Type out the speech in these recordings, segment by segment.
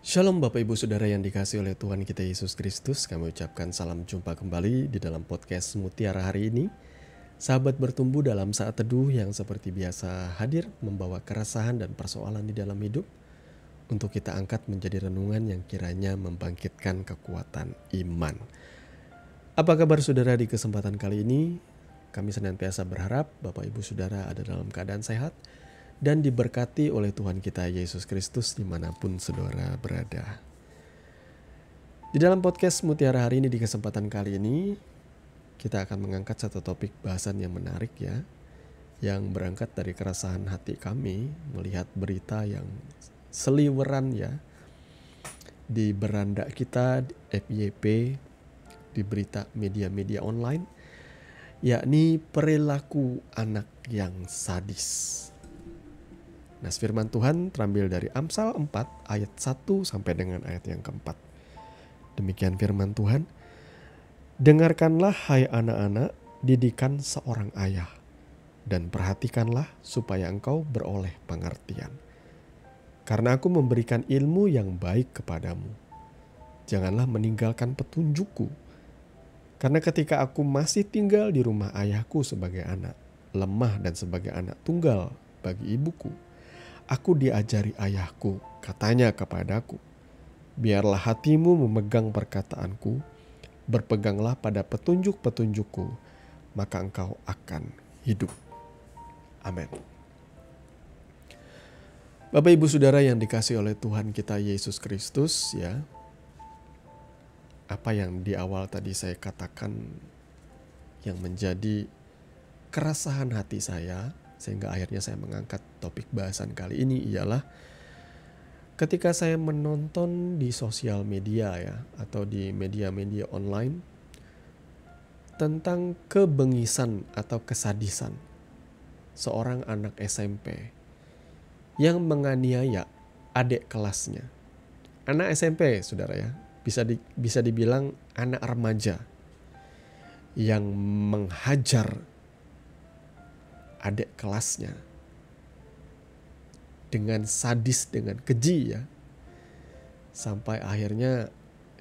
Shalom Bapak Ibu Saudara yang dikasihi oleh Tuhan kita Yesus Kristus. Kami ucapkan salam jumpa kembali di dalam podcast Mutiara hari ini. Sahabat bertumbuh dalam saat teduh yang seperti biasa hadir membawa keresahan dan persoalan di dalam hidup untuk kita angkat menjadi renungan yang kiranya membangkitkan kekuatan iman. Apa kabar saudara di kesempatan kali ini? Kami senantiasa berharap Bapak Ibu Saudara ada dalam keadaan sehat dan diberkati oleh Tuhan kita Yesus Kristus dimanapun saudara berada. Di dalam podcast Mutiara hari ini di kesempatan kali ini kita akan mengangkat satu topik bahasan yang menarik ya, yang berangkat dari keresahan hati kami melihat berita yang seliweran ya di beranda kita FYP, di berita media-media online, yakni perilaku anak yang sadis. Nah, firman Tuhan terambil dari Amsal 4 ayat 1 sampai dengan ayat yang keempat. Demikian firman Tuhan. Dengarkanlah hai anak-anak didikan seorang ayah, dan perhatikanlah supaya engkau beroleh pengertian. Karena aku memberikan ilmu yang baik kepadamu. Janganlah meninggalkan petunjukku. Karena ketika aku masih tinggal di rumah ayahku sebagai anak, lemah dan sebagai anak tunggal bagi ibuku, aku diajari ayahku, katanya kepadaku, biarlah hatimu memegang perkataanku, berpeganglah pada petunjuk-petunjukku, maka engkau akan hidup. Amin. Bapak Ibu Saudara yang dikasihi oleh Tuhan kita Yesus Kristus ya, apa yang di awal tadi saya katakan yang menjadi keresahan hati saya, sehingga akhirnya saya mengangkat topik bahasan kali ini ialah ketika saya menonton di sosial media ya, atau di media-media online tentang kebengisan atau kesadisan seorang anak SMP yang menganiaya adik kelasnya. Anak SMP saudara ya, bisa dibilang anak remaja yang menghajar adik kelasnya dengan sadis, dengan keji ya, sampai akhirnya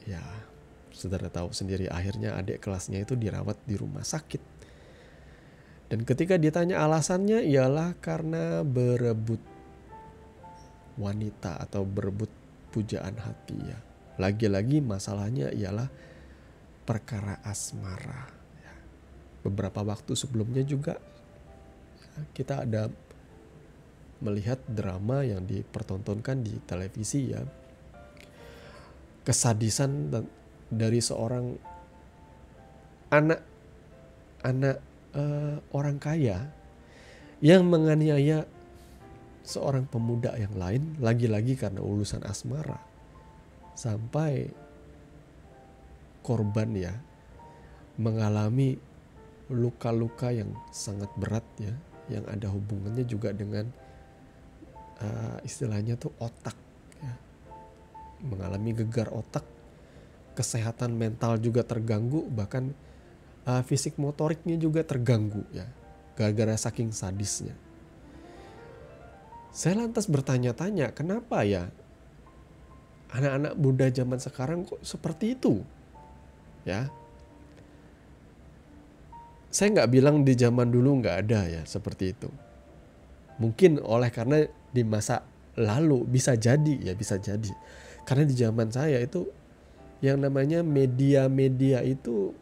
ya saudara tahu sendiri, akhirnya adik kelasnya itu dirawat di rumah sakit. Dan ketika ditanya alasannya ialah karena berebut wanita atau berebut pujaan hati ya. Lagi-lagi masalahnya ialah perkara asmara ya. Beberapa waktu sebelumnya juga kita ada melihat drama yang dipertontonkan di televisi ya, kesadisan dari seorang anak orang kaya yang menganiaya seorang pemuda yang lain, lagi-lagi karena urusan asmara, sampai korban ya mengalami luka-luka yang sangat berat ya, yang ada hubungannya juga dengan istilahnya tuh otak ya. Mengalami gegar otak, kesehatan mental juga terganggu, bahkan fisik motoriknya juga terganggu ya, gara-gara saking sadisnya. Saya lantas bertanya-tanya, kenapa ya anak-anak muda zaman sekarang kok seperti itu ya. Saya nggak bilang di zaman dulu nggak ada ya seperti itu. Mungkin karena di masa lalu bisa jadi ya, bisa jadi. Karena di zaman saya itu yang namanya media-media itu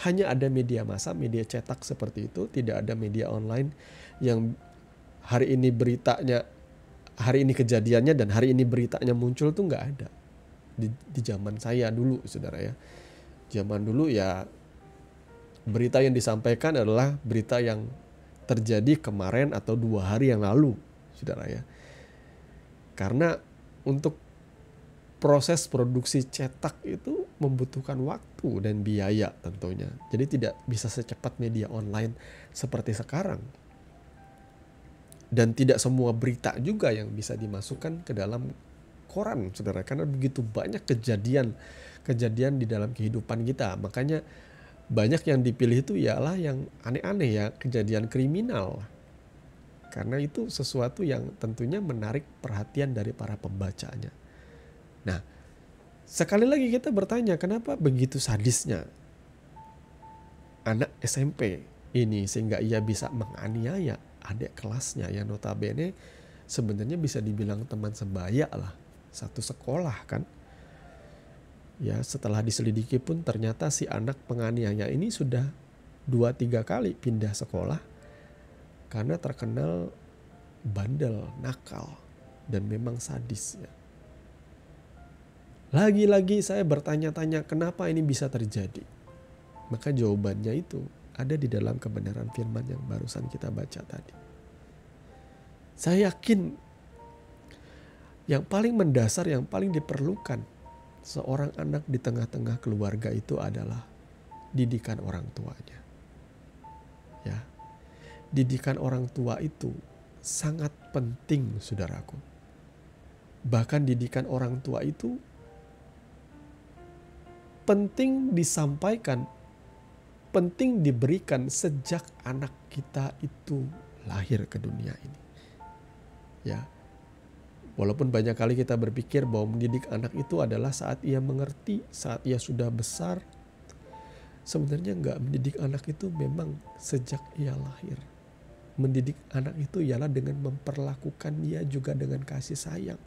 hanya ada media massa, media cetak seperti itu. Tidak ada media online yang hari ini beritanya, hari ini kejadiannya dan hari ini beritanya muncul tuh nggak ada. Di zaman saya dulu saudara ya. Zaman dulu ya berita yang disampaikan adalah berita yang terjadi kemarin atau 2 hari yang lalu, saudara ya. Karena untuk proses produksi cetak itu membutuhkan waktu dan biaya tentunya. Jadi tidak bisa secepat media online seperti sekarang. Dan tidak semua berita juga yang bisa dimasukkan ke dalam koran, saudara. Karena begitu banyak kejadian di dalam kehidupan kita. Makanya banyak yang dipilih itu ialah yang aneh-aneh ya, kejadian kriminal. Karena itu sesuatu yang tentunya menarik perhatian dari para pembacanya. Nah, sekali lagi kita bertanya, kenapa begitu sadisnya anak SMP ini sehingga ia bisa menganiaya adik kelasnya yang notabene sebenarnya bisa dibilang teman sebaya lah, satu sekolah kan. Ya, setelah diselidiki pun ternyata si anak penganiaya ini sudah 2-3 kali pindah sekolah karena terkenal bandel, nakal, dan memang sadis ya. Lagi-lagi saya bertanya-tanya kenapa ini bisa terjadi. Maka jawabannya itu ada di dalam kebenaran firman yang barusan kita baca tadi. Saya yakin yang paling mendasar, yang paling diperlukan seorang anak di tengah-tengah keluarga itu adalah didikan orang tuanya. Ya. Didikan orang tua itu sangat penting, saudaraku. Bahkan didikan orang tua itu penting disampaikan, penting diberikan sejak anak kita itu lahir ke dunia ini. Ya. Walaupun banyak kali kita berpikir bahwa mendidik anak itu adalah saat ia mengerti, saat ia sudah besar. Sebenarnya enggak, mendidik anak itu memang sejak ia lahir. Mendidik anak itu ialah dengan memperlakukan dia juga dengan kasih sayang.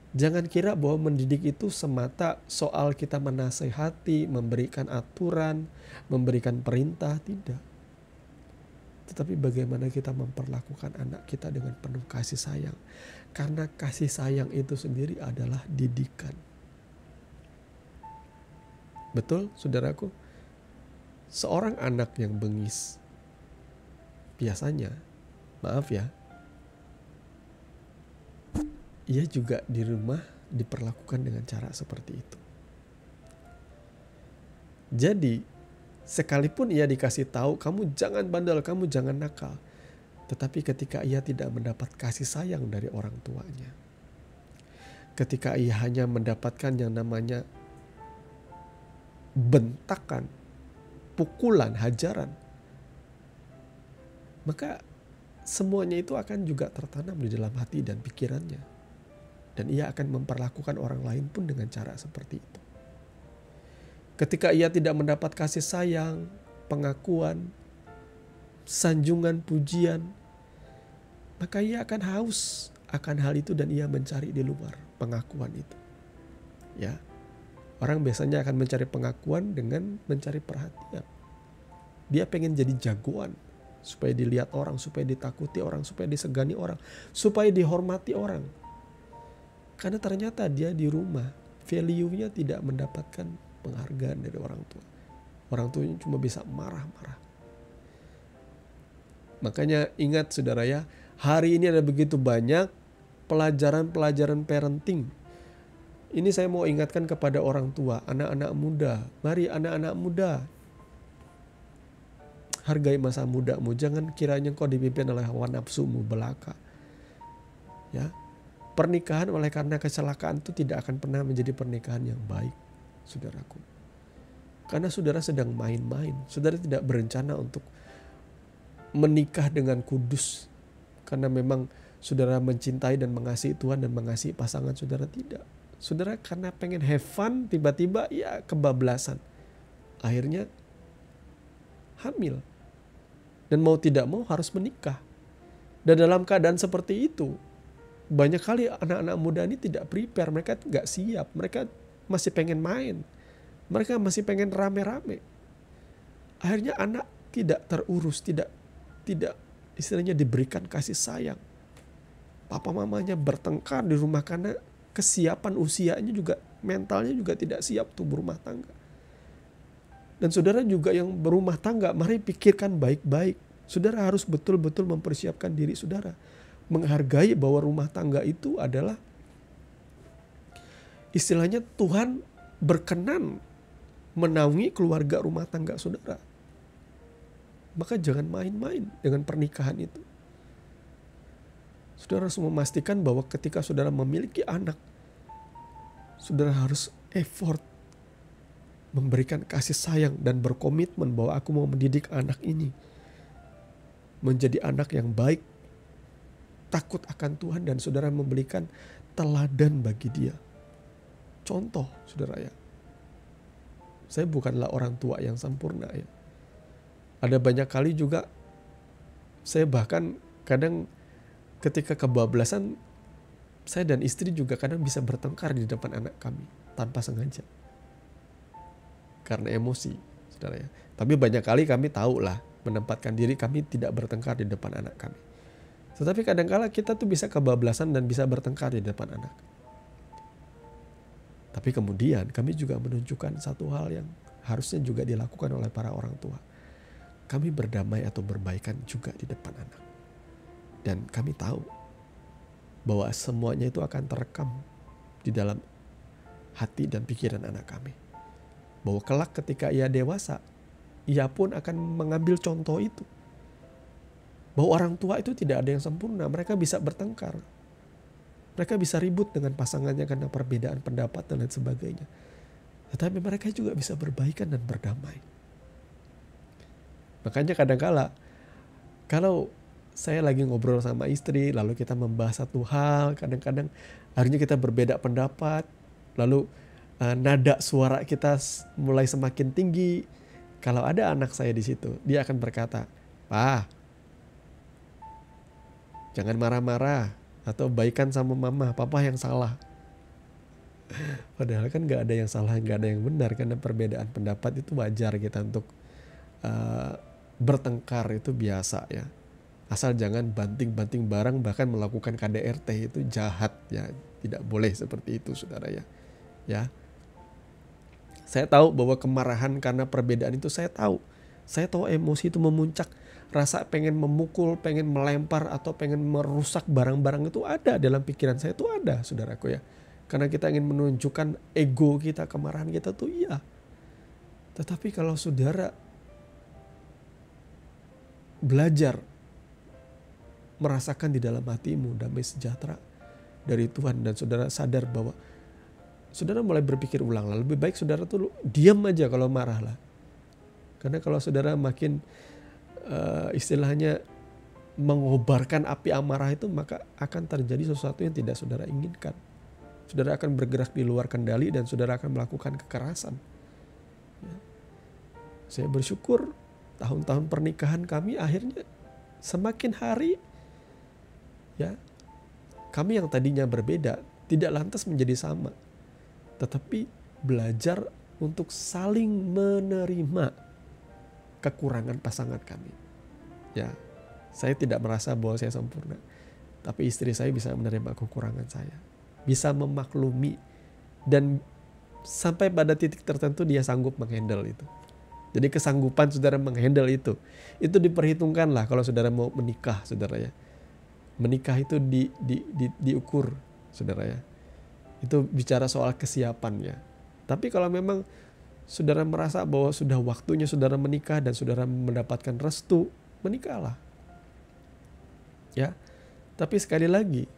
Jangan kira bahwa mendidik itu semata soal kita menasehati, memberikan aturan, memberikan perintah, tidak. Tetapi bagaimana kita memperlakukan anak kita dengan penuh kasih sayang. Karena kasih sayang itu sendiri adalah didikan. Betul, saudaraku? Seorang anak yang bengis, biasanya, maaf ya, ia juga di rumah diperlakukan dengan cara seperti itu. Jadi, sekalipun ia dikasih tahu, kamu jangan bandel, kamu jangan nakal. Tetapi ketika ia tidak mendapat kasih sayang dari orang tuanya, ketika ia hanya mendapatkan yang namanya bentakan, pukulan, hajaran, maka semuanya itu akan juga tertanam di dalam hati dan pikirannya. Dan ia akan memperlakukan orang lain pun dengan cara seperti itu. Ketika ia tidak mendapat kasih sayang, pengakuan, sanjungan, pujian, maka ia akan haus akan hal itu dan ia mencari di luar pengakuan itu. Ya. Orang biasanya akan mencari pengakuan dengan mencari perhatian. Dia pengen jadi jagoan supaya dilihat orang, supaya ditakuti orang, supaya disegani orang, supaya dihormati orang. Karena ternyata dia di rumah value-nya tidak mendapatkan penghargaan dari orang tua. Orang tuanya cuma bisa marah-marah. Makanya ingat saudara ya, hari ini ada begitu banyak pelajaran-pelajaran parenting. Ini saya mau ingatkan kepada orang tua, anak-anak muda. Mari anak-anak muda, hargai masa mudamu. Jangan kiranya kau dipimpin oleh hawa nafsumu belaka. Ya. Pernikahan oleh karena kecelakaan itu tidak akan pernah menjadi pernikahan yang baik, saudaraku. Karena saudara sedang main-main. Saudara tidak berencana untuk menikah dengan kudus. Karena memang saudara mencintai dan mengasihi Tuhan dan mengasihi pasangan saudara, tidak. Saudara karena pengen have fun, tiba-tiba ya kebablasan. Akhirnya hamil. Dan mau tidak mau harus menikah. Dan dalam keadaan seperti itu, banyak kali anak-anak muda ini tidak prepare, mereka nggak siap, mereka masih pengen main, mereka masih pengen rame-rame. Akhirnya anak tidak terurus, tidak istilahnya diberikan kasih sayang. Papa mamanya bertengkar di rumah karena kesiapan usianya juga, mentalnya juga tidak siap tuh berumah tangga. Dan saudara juga yang berumah tangga, mari pikirkan baik-baik. Saudara harus betul-betul mempersiapkan diri saudara. Menghargai bahwa rumah tangga itu adalah istilahnya Tuhan berkenan menaungi keluarga rumah tangga saudara. Maka jangan main-main dengan pernikahan itu. Saudara harus memastikan bahwa ketika saudara memiliki anak, saudara harus effort memberikan kasih sayang dan berkomitmen bahwa aku mau mendidik anak ini menjadi anak yang baik, takut akan Tuhan, dan saudara memberikan teladan bagi dia. Contoh, saudara ya. Saya bukanlah orang tua yang sempurna ya. Ada banyak kali juga saya bahkan kadang ketika kebablasan, saya dan istri juga kadang bisa bertengkar di depan anak kami tanpa sengaja. Karena emosi, saudara ya. Tapi banyak kali kami tahu lah menempatkan diri kami tidak bertengkar di depan anak kami. Tetapi kadang-kala kita tuh bisa kebablasan dan bisa bertengkar di depan anak. Tapi kemudian kami juga menunjukkan satu hal yang harusnya juga dilakukan oleh para orang tua. Kami berdamai atau berbaikan juga di depan anak. Dan kami tahu bahwa semuanya itu akan terekam di dalam hati dan pikiran anak kami. Bahwa kelak ketika ia dewasa, ia pun akan mengambil contoh itu. Bahwa orang tua itu tidak ada yang sempurna, mereka bisa bertengkar. Mereka bisa ribut dengan pasangannya karena perbedaan pendapat dan lain sebagainya. Tetapi mereka juga bisa berbaikan dan berdamai. Makanya kadang-kala kalau saya lagi ngobrol sama istri, lalu kita membahas satu hal, kadang-kadang akhirnya kita berbeda pendapat, lalu nada suara kita mulai semakin tinggi. Kalau ada anak saya di situ, dia akan berkata, "Pak, jangan marah-marah, atau baikan sama mama, papa yang salah." Padahal kan gak ada yang salah, gak ada yang benar, karena perbedaan pendapat itu wajar kita untuk bertengkar, itu biasa ya. Asal jangan banting-banting barang, bahkan melakukan KDRT, itu jahat ya. Tidak boleh seperti itu, saudara ya. Ya. Saya tahu bahwa kemarahan karena perbedaan itu saya tahu. Saya tahu emosi itu memuncak. Rasa pengen memukul, pengen melempar, atau pengen merusak barang-barang itu ada dalam pikiran saya, itu ada, saudaraku ya. Karena kita ingin menunjukkan ego kita, kemarahan kita tuh iya. Tetapi kalau saudara belajar merasakan di dalam hatimu damai sejahtera dari Tuhan, dan saudara sadar bahwa saudara mulai berpikir ulang lah, lebih baik saudara tuh diam aja kalau marah lah. Karena kalau saudara makin istilahnya mengobarkan api amarah itu, maka akan terjadi sesuatu yang tidak saudara inginkan. Saudara akan bergerak di luar kendali dan saudara akan melakukan kekerasan. Ya. Saya bersyukur tahun-tahun pernikahan kami akhirnya semakin hari ya, kami yang tadinya berbeda tidak lantas menjadi sama, tetapi belajar untuk saling menerima kekurangan pasangan kami. Ya, saya tidak merasa bahwa saya sempurna, tapi istri saya bisa menerima kekurangan saya, bisa memaklumi, dan sampai pada titik tertentu dia sanggup menghandle itu. Jadi kesanggupan saudara menghandle itu diperhitungkan lah kalau saudara mau menikah, saudara ya. Menikah itu diukur, saudara ya. Itu bicara soal kesiapan ya. Tapi kalau memang saudara merasa bahwa sudah waktunya saudara menikah dan saudara mendapatkan restu, menikahlah. Ya. Tapi sekali lagi,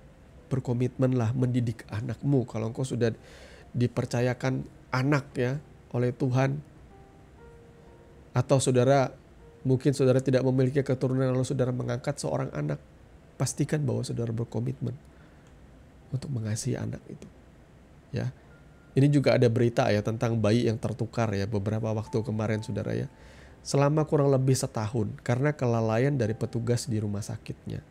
berkomitmenlah mendidik anakmu. Kalau engkau sudah dipercayakan anak ya oleh Tuhan, atau mungkin saudara tidak memiliki keturunan lalu saudara mengangkat seorang anak, pastikan bahwa saudara berkomitmen untuk mengasihi anak itu. Ya. Ini juga ada berita ya tentang bayi yang tertukar ya beberapa waktu kemarin, saudara ya. Selama kurang lebih setahun karena kelalaian dari petugas di rumah sakitnya.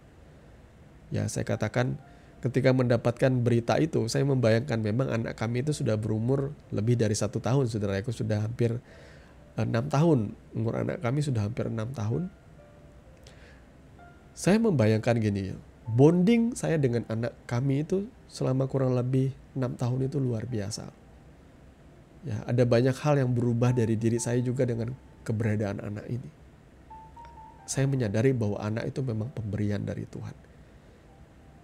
Ya, saya katakan ketika mendapatkan berita itu, saya membayangkan memang anak kami itu sudah berumur lebih dari 1 tahun, saudara. Aku sudah hampir 6 tahun. Umur anak kami sudah hampir 6 tahun. Saya membayangkan gini ya. Bonding saya dengan anak kami itu selama kurang lebih 6 tahun itu luar biasa. Ya, ada banyak hal yang berubah dari diri saya juga dengan keberadaan anak ini. Saya menyadari bahwa anak itu memang pemberian dari Tuhan.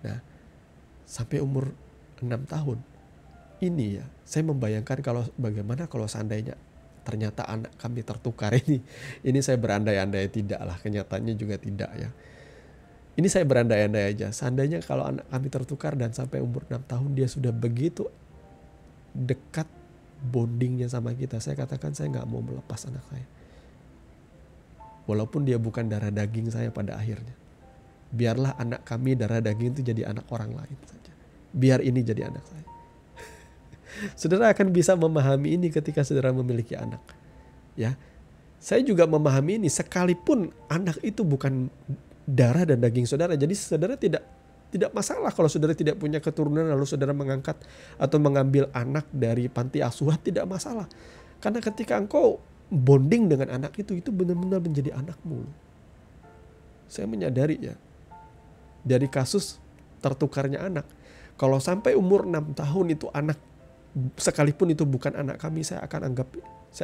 Nah, sampai umur 6 tahun ini ya, saya membayangkan bagaimana kalau seandainya ternyata anak kami tertukar ini. Ini saya berandai-andai, tidak lah, kenyataannya juga tidak ya. Ini saya berandai-andai aja. Seandainya kalau anak kami tertukar dan sampai umur 6 tahun dia sudah begitu dekat bondingnya sama kita, saya katakan saya gak mau melepas anak saya. Walaupun dia bukan darah daging saya pada akhirnya. Biarlah anak kami darah daging itu jadi anak orang lain saja. Biar ini jadi anak saya. Saudara akan bisa memahami ini ketika saudara memiliki anak. Ya, saya juga memahami ini sekalipun anak itu bukan darah dan daging saudara. Jadi saudara tidak masalah kalau saudara tidak punya keturunan lalu saudara mengangkat atau mengambil anak dari panti asuhan, tidak masalah. Karena ketika engkau bonding dengan anak itu benar-benar menjadi anakmu. Saya menyadari ya, dari kasus tertukarnya anak. Kalau sampai umur 6 tahun itu anak, sekalipun itu bukan anak kami, saya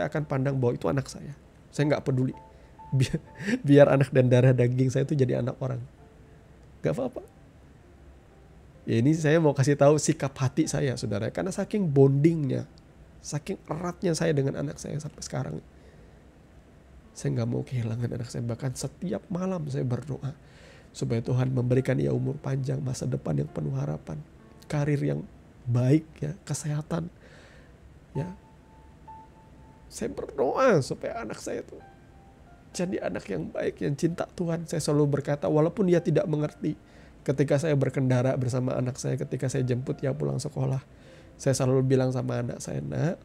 akan pandang bahwa itu anak saya. Saya nggak peduli. Biar anak dan darah daging saya itu jadi anak orang. Gak apa-apa. Ya ini saya mau kasih tahu sikap hati saya, saudara. Karena saking bondingnya, saking eratnya saya dengan anak saya sampai sekarang. Saya nggak mau kehilangan anak saya. Bahkan setiap malam saya berdoa supaya Tuhan memberikan ia umur panjang, masa depan yang penuh harapan, karir yang baik, ya, kesehatan. Ya, saya berdoa supaya anak saya itu jadi anak yang baik, yang cinta Tuhan. Saya selalu berkata, walaupun dia tidak mengerti, ketika saya berkendara bersama anak saya, ketika saya jemput dia pulang sekolah, saya selalu bilang sama anak saya, nak,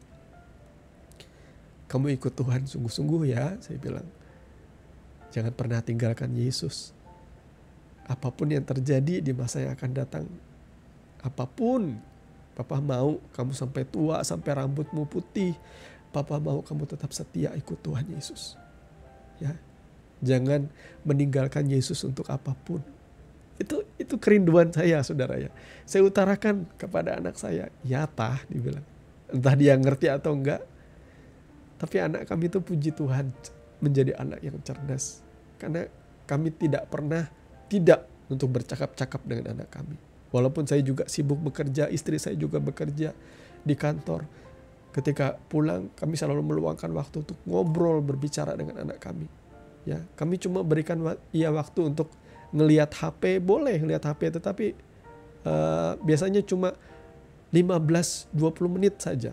kamu ikut Tuhan sungguh-sungguh ya, saya bilang. Jangan pernah tinggalkan Yesus. Apapun yang terjadi di masa yang akan datang, apapun, Papa mau kamu sampai tua, sampai rambutmu putih, Papa mau kamu tetap setia ikut Tuhan Yesus. Ya, jangan meninggalkan Yesus untuk apapun. Itu kerinduan saya, saudara ya. Saya utarakan kepada anak saya, ya tah, dibilang. Entah dia ngerti atau enggak, tapi anak kami itu puji Tuhan menjadi anak yang cerdas. Karena kami tidak pernah tidak untuk bercakap-cakap dengan anak kami. Walaupun saya juga sibuk bekerja, istri saya juga bekerja di kantor. Ketika pulang, kami selalu meluangkan waktu untuk ngobrol, berbicara dengan anak kami. Ya, kami cuma berikan waktu untuk ngelihat HP, boleh ngelihat HP, tetapi biasanya cuma 15-20 menit saja.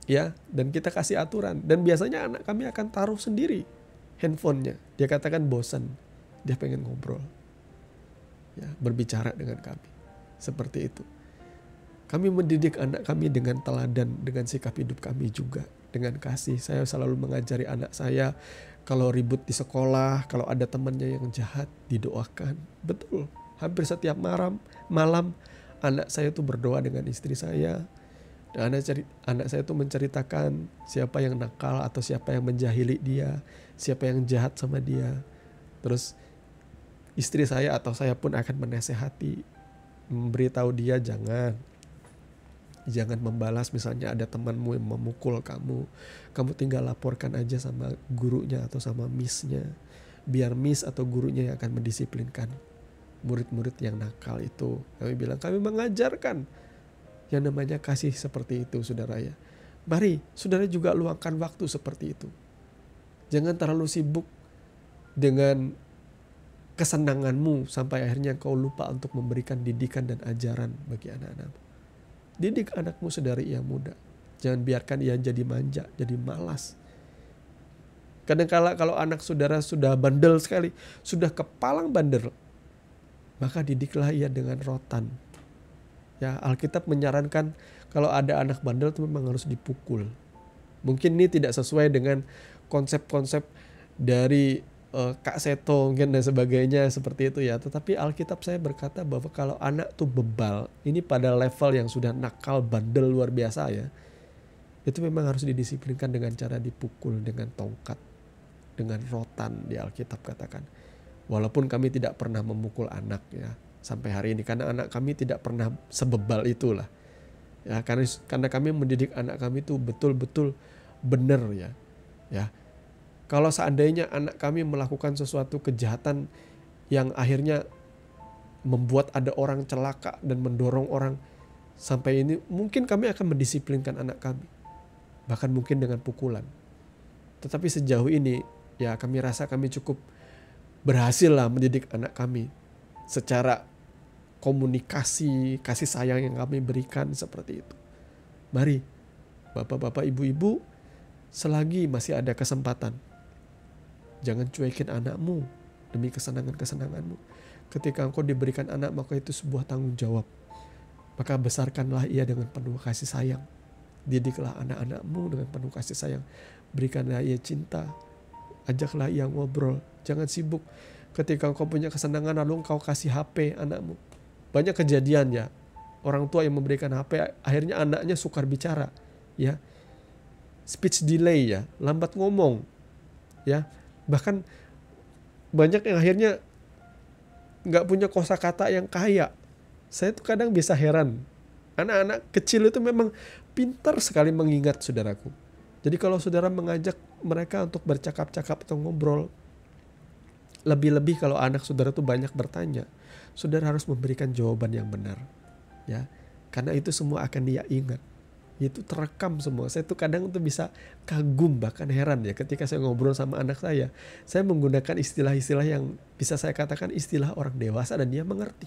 Ya, dan kita kasih aturan. Dan biasanya anak kami akan taruh sendiri handphonenya. Dia katakan bosan, dia pengen ngobrol. Ya, berbicara dengan kami. Seperti itu. Kami mendidik anak kami dengan teladan, dengan sikap hidup kami juga, dengan kasih. Saya selalu mengajari anak saya, kalau ribut di sekolah, kalau ada temannya yang jahat, didoakan. Betul, hampir setiap malam anak saya tuh berdoa dengan istri saya. Dan anak saya tuh menceritakan siapa yang nakal atau siapa yang menjahili dia, siapa yang jahat sama dia. Terus istri saya atau saya pun akan menasehati, memberitahu dia jangan membalas. Misalnya ada temanmu yang memukul kamu tinggal laporkan aja sama gurunya atau sama missnya. Biar miss atau gurunya yang akan mendisiplinkan murid-murid yang nakal itu. Kami mengajarkan yang namanya kasih seperti itu, saudara ya. Mari, saudara juga luangkan waktu seperti itu. Jangan terlalu sibuk dengan kesenanganmu sampai akhirnya kau lupa untuk memberikan didikan dan ajaran bagi anak-anakmu. Didik anakmu sedari ia muda. Jangan biarkan ia jadi manja, jadi malas. Kadang-kala kalau anak saudara sudah bandel sekali, sudah kepalang bandel, maka didiklah ia dengan rotan. Ya, Alkitab menyarankan kalau ada anak bandel itu memang harus dipukul. Mungkin ini tidak sesuai dengan konsep-konsep dari Kak Seto mungkin dan sebagainya seperti itu ya. Tetapi Alkitab saya berkata bahwa kalau anak tuh bebal, ini pada level yang sudah nakal, bandel luar biasa ya, itu memang harus didisiplinkan dengan cara dipukul dengan tongkat, dengan rotan di Alkitab katakan. Walaupun kami tidak pernah memukul anak ya sampai hari ini, karena anak kami tidak pernah sebebal itulah. Ya, karena kami mendidik anak kami itu betul-betul benar ya. Ya. Kalau seandainya anak kami melakukan sesuatu kejahatan yang akhirnya membuat ada orang celaka dan mendorong orang sampai ini, mungkin kami akan mendisiplinkan anak kami. Bahkan mungkin dengan pukulan. Tetapi sejauh ini ya kami rasa kami cukup berhasil lah mendidik anak kami secara komunikasi, kasih sayang yang kami berikan seperti itu. Mari Bapak-bapak, ibu-ibu, selagi masih ada kesempatan, Jangan cuekin anakmu demi kesenangan-kesenanganmu. Ketika engkau diberikan anak, maka itu sebuah tanggung jawab. Maka besarkanlah ia dengan penuh kasih sayang. Didiklah anak-anakmu dengan penuh kasih sayang. Berikanlah ia cinta. Ajaklah ia ngobrol. Jangan sibuk. Ketika engkau punya kesenangan lalu engkau kasih HP anakmu. Banyak kejadian ya. Orang tua yang memberikan HP, akhirnya anaknya sukar bicara. Ya, speech delay ya, lambat ngomong. Ya, bahkan banyak yang akhirnya nggak punya kosakata yang kaya. Saya tuh kadang bisa heran. Anak-anak kecil itu memang pintar sekali mengingat, saudaraku. Jadi kalau saudara mengajak mereka untuk bercakap-cakap atau ngobrol, lebih-lebih kalau anak saudara tuh banyak bertanya, saudara harus memberikan jawaban yang benar. Ya, karena itu semua akan dia ingat. Itu terekam semua. Saya tuh kadang tuh bisa kagum, bahkan heran ya ketika saya ngobrol sama anak saya. Saya menggunakan istilah-istilah yang bisa saya katakan istilah orang dewasa dan dia mengerti.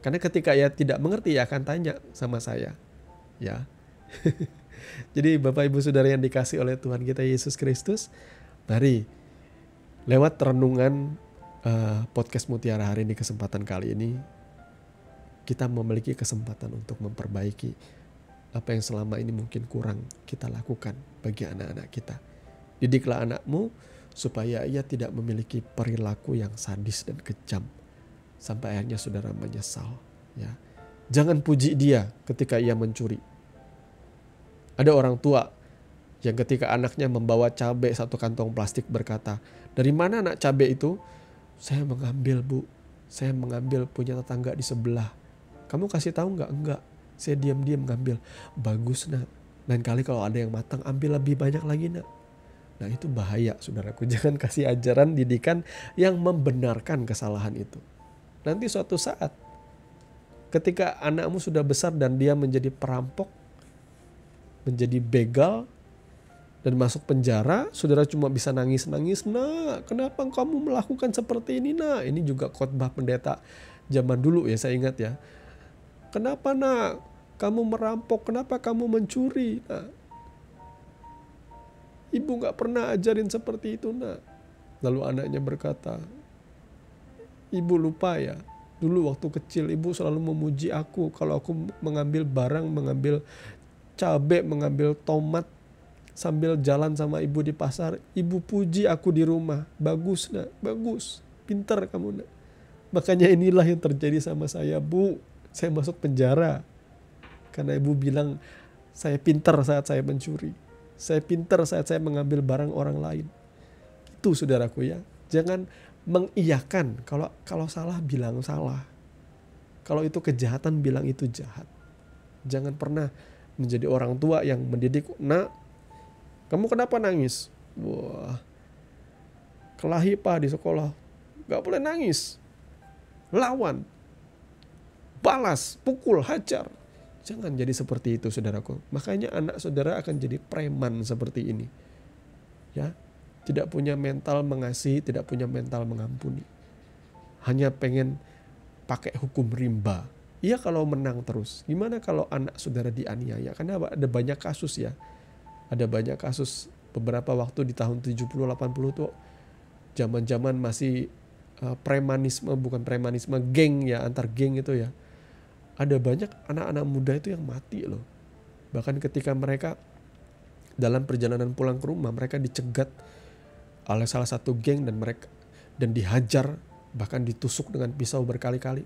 Karena ketika ia tidak mengerti, ia akan tanya sama saya. Ya. Jadi Bapak Ibu Saudara yang dikasih oleh Tuhan kita Yesus Kristus, mari lewat renungan podcast Mutiara hari ini, kesempatan kali ini, kita memiliki kesempatan untuk memperbaiki apa yang selama ini mungkin kurang kita lakukan bagi anak-anak kita. Didiklah anakmu supaya ia tidak memiliki perilaku yang sadis dan kejam sampai akhirnya saudara menyesal. Ya, jangan puji dia ketika ia mencuri. Ada orang tua yang ketika anaknya membawa cabai satu kantong plastik berkata, "Dari mana nak cabai itu?" "Saya mengambil, Bu. Saya mengambil punya tetangga di sebelah." "Kamu kasih tahu nggak?" "Enggak. Saya diam-diam ngambil." "Bagus, Nak. Lain kali kalau ada yang matang, ambil lebih banyak lagi, Nak." Nah, itu bahaya, saudaraku. Jangan kasih ajaran didikan yang membenarkan kesalahan itu. Nanti suatu saat, ketika anakmu sudah besar dan dia menjadi perampok, menjadi begal, dan masuk penjara, saudara cuma bisa nangis-nangis, "Nak, kenapa kamu melakukan seperti ini, Nak?" Ini juga khotbah pendeta zaman dulu ya, saya ingat ya. "Kenapa, Nak? Kamu merampok, kenapa kamu mencuri, Nak? Ibu gak pernah ajarin seperti itu, Nak." Lalu anaknya berkata, "Ibu lupa ya, dulu waktu kecil ibu selalu memuji aku kalau aku mengambil barang, mengambil cabai, mengambil tomat sambil jalan sama ibu di pasar. Ibu puji aku di rumah. Bagus, Nak, bagus. Pintar kamu, Nak. Makanya inilah yang terjadi sama saya, Bu. Saya masuk penjara karena ibu bilang saya pintar saat saya mencuri. Saya pintar saat saya mengambil barang orang lain." Itu saudaraku ya. Jangan mengiyakan, kalau salah bilang salah. Kalau itu kejahatan bilang itu jahat. Jangan pernah menjadi orang tua yang mendidik, "Nak, kamu kenapa nangis?" "Wah, kelahi Pak di sekolah." "Gak boleh nangis. Lawan. Balas, pukul, hajar." Jangan jadi seperti itu, saudaraku. Makanya anak saudara akan jadi preman seperti ini. Ya, tidak punya mental mengasihi, tidak punya mental mengampuni. Hanya pengen pakai hukum rimba. Iya kalau menang terus. Gimana kalau anak saudara dianiaya? Karena ada banyak kasus ya. Ada banyak kasus beberapa waktu di tahun 70-80 tuh zaman-zaman masih premanisme, bukan premanisme, geng ya, antar geng itu ya. Ada banyak anak-anak muda itu yang mati loh. Bahkan ketika mereka dalam perjalanan pulang ke rumah, mereka dicegat oleh salah satu geng dan dihajar, bahkan ditusuk dengan pisau berkali-kali.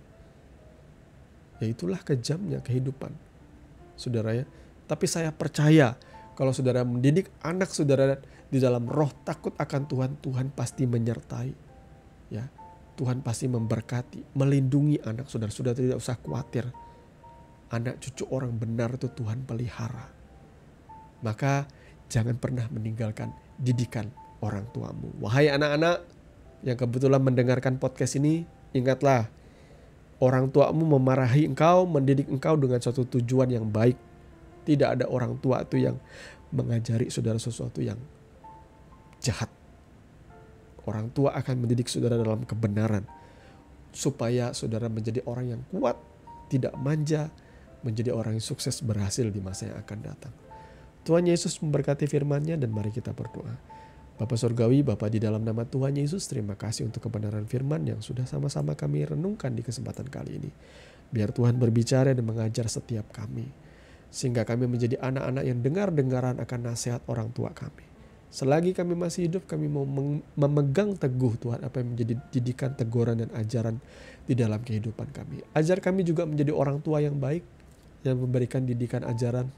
Ya itulah kejamnya kehidupan, saudara ya. Tapi saya percaya kalau saudara mendidik anak saudara di dalam roh takut akan Tuhan, Tuhan pasti menyertai. Ya, Tuhan pasti memberkati, melindungi anak saudara. Saudara tidak usah khawatir. Anak cucu orang benar itu Tuhan pelihara. Maka jangan pernah meninggalkan didikan orang tuamu. Wahai anak-anak yang kebetulan mendengarkan podcast ini, ingatlah, orang tuamu memarahi engkau, mendidik engkau dengan suatu tujuan yang baik. Tidak ada orang tua itu yang mengajari saudara sesuatu yang jahat. Orang tua akan mendidik saudara dalam kebenaran, supaya saudara menjadi orang yang kuat, tidak manja, menjadi orang yang sukses berhasil di masa yang akan datang. Tuhan Yesus memberkati firman-Nya dan mari kita berdoa. Bapa Surgawi, Bapa di dalam nama Tuhan Yesus, terima kasih untuk kebenaran firman yang sudah sama-sama kami renungkan di kesempatan kali ini. Biar Tuhan berbicara dan mengajar setiap kami, sehingga kami menjadi anak-anak yang dengar-dengaran akan nasihat orang tua kami. Selagi kami masih hidup, kami mau memegang teguh Tuhan apa yang menjadi didikan, teguran, dan ajaran di dalam kehidupan kami. Ajar kami juga menjadi orang tua yang baik, yang memberikan didikan, ajaran,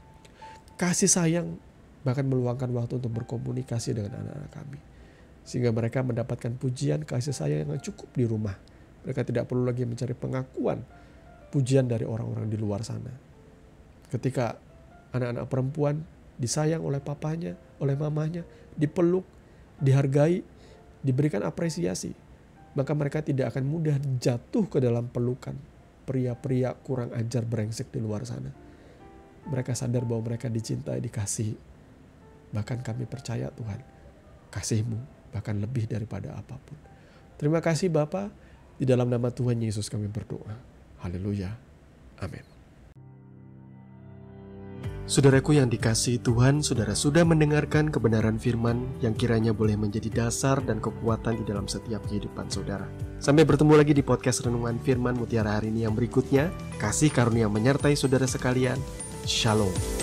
kasih sayang, bahkan meluangkan waktu untuk berkomunikasi dengan anak-anak kami. Sehingga mereka mendapatkan pujian, kasih sayang yang cukup di rumah. Mereka tidak perlu lagi mencari pengakuan, pujian dari orang-orang di luar sana. Ketika anak-anak perempuan disayang oleh papanya, oleh mamanya, dipeluk, dihargai, diberikan apresiasi, maka mereka tidak akan mudah jatuh ke dalam pelukan pria-pria kurang ajar brengsek di luar sana. Mereka sadar bahwa mereka dicintai, dikasihi. Bahkan kami percaya Tuhan, kasih-Mu bahkan lebih daripada apapun. Terima kasih Bapa, di dalam nama Tuhan Yesus kami berdoa. Haleluya. Amin. Saudaraku yang dikasihi Tuhan, saudara sudah mendengarkan kebenaran firman yang kiranya boleh menjadi dasar dan kekuatan di dalam setiap kehidupan saudara. Sampai bertemu lagi di podcast Renungan Firman Mutiara hari ini yang berikutnya. Kasih karunia menyertai saudara sekalian. Shalom.